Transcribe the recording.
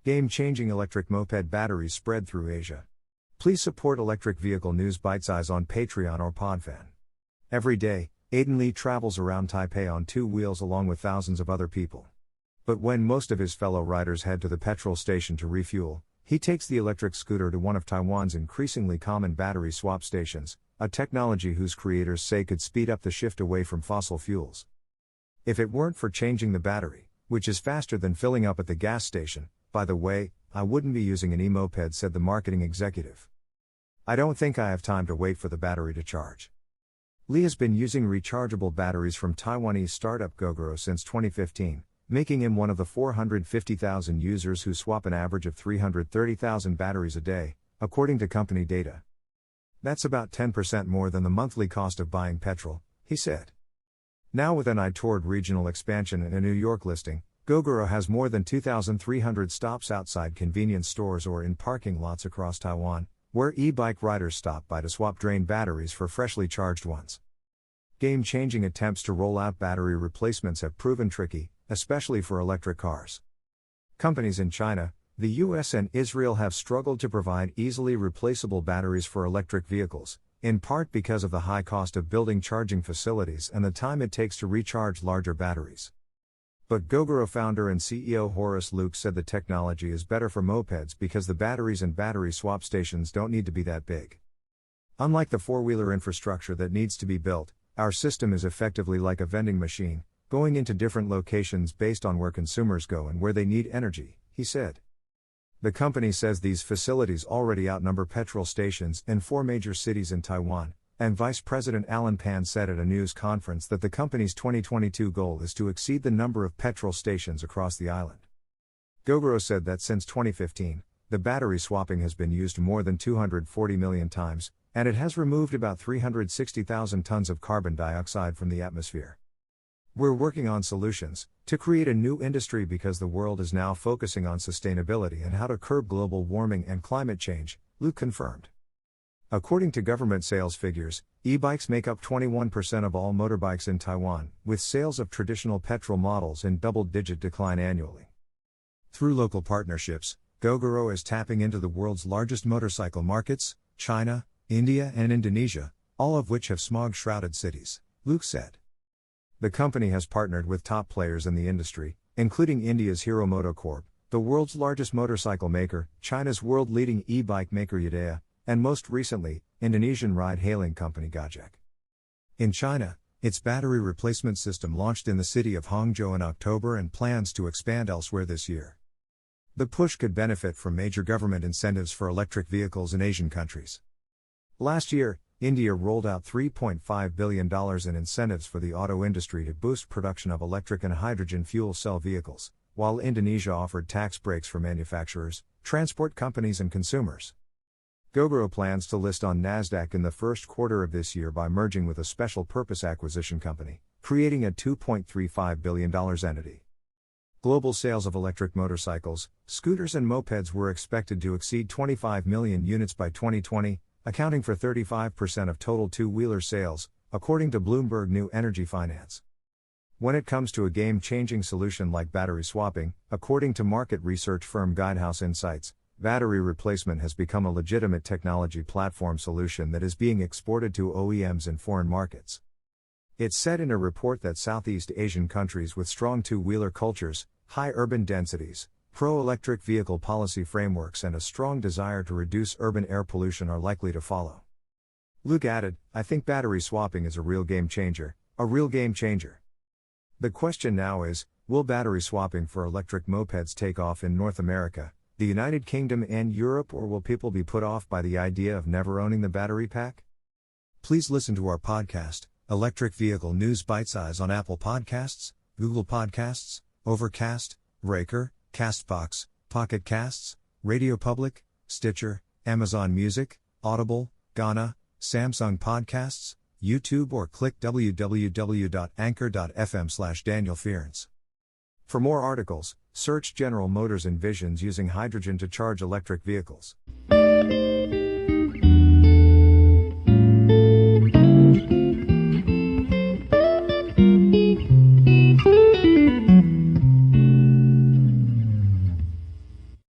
Game-changing electric moped batteries spread through Asia. Please support Electric Vehicle News Bitesize on Patreon or Podfan. Every day, Aiden Lee travels around Taipei on two wheels along with thousands of other people. But when most of his fellow riders head to the petrol station to refuel, he takes the electric scooter to one of Taiwan's increasingly common battery swap stations, a technology whose creators say could speed up the shift away from fossil fuels. If it weren't for changing the battery, which is faster than filling up at the gas station, by the way, I wouldn't be using an e-moped, said the marketing executive. I don't think I have time to wait for the battery to charge. Lee has been using rechargeable batteries from Taiwanese startup Gogoro since 2015, making him one of the 450,000 users who swap an average of 330,000 batteries a day, according to company data. That's about 10% more than the monthly cost of buying petrol, he said. Now with an eye toward regional expansion and a New York listing, Gogoro has more than 2,300 stops outside convenience stores or in parking lots across Taiwan, where e-bike riders stop by to swap drained batteries for freshly charged ones. Game-changing attempts to roll out battery replacements have proven tricky, especially for electric cars. Companies in China, the US and Israel have struggled to provide easily replaceable batteries for electric vehicles, in part because of the high cost of building charging facilities and the time it takes to recharge larger batteries. But Gogoro founder and CEO Horace Luke said the technology is better for mopeds because the batteries and battery swap stations don't need to be that big. Unlike the four-wheeler infrastructure that needs to be built, our system is effectively like a vending machine, going into different locations based on where consumers go and where they need energy, he said. The company says these facilities already outnumber petrol stations in 4 major cities in Taiwan, and Vice President Alan Pan said at a news conference that the company's 2022 goal is to exceed the number of petrol stations across the island. Gogoro said that since 2015, the battery swapping has been used more than 240 million times, and it has removed about 360,000 tons of carbon dioxide from the atmosphere. We're working on solutions to create a new industry because the world is now focusing on sustainability and how to curb global warming and climate change, Luke confirmed. According to government sales figures, e-bikes make up 21% of all motorbikes in Taiwan, with sales of traditional petrol models in double-digit decline annually. Through local partnerships, Gogoro is tapping into the world's largest motorcycle markets, China, India and Indonesia, all of which have smog-shrouded cities, Luke said. The company has partnered with top players in the industry, including India's Hero MotoCorp, the world's largest motorcycle maker, China's world-leading e-bike maker Yadea, and most recently, Indonesian ride-hailing company Gojek. In China, its battery replacement system launched in the city of Hangzhou in October and plans to expand elsewhere this year. The push could benefit from major government incentives for electric vehicles in Asian countries. Last year, India rolled out $3.5 billion in incentives for the auto industry to boost production of electric and hydrogen fuel cell vehicles, while Indonesia offered tax breaks for manufacturers, transport companies and consumers. Gogoro plans to list on Nasdaq in the first quarter of this year by merging with a special purpose acquisition company, creating a $2.35 billion entity. Global sales of electric motorcycles, scooters and mopeds were expected to exceed 25 million units by 2020, accounting for 35% of total two-wheeler sales, according to Bloomberg New Energy Finance. When it comes to a game-changing solution like battery swapping, according to market research firm Guidehouse Insights, battery replacement has become a legitimate technology platform solution that is being exported to OEMs in foreign markets. It said in a report that Southeast Asian countries with strong two-wheeler cultures, high urban densities, pro-electric vehicle policy frameworks and a strong desire to reduce urban air pollution are likely to follow. Luke added, I think battery swapping is a real game changer, a real game changer. The question now is, will battery swapping for electric mopeds take off in North America, the United Kingdom and Europe, or will people be put off by the idea of never owning the battery pack? Please listen to our podcast, Electric Vehicle News Bitesize on Apple Podcasts, Google Podcasts, Overcast, Breaker, Castbox, Pocket Casts, Radio Public, Stitcher, Amazon Music, Audible, Ghana, Samsung Podcasts, YouTube or click www.anchor.fm/Daniel Fearns. For more articles, search General Motors envisions using hydrogen to charge electric vehicles.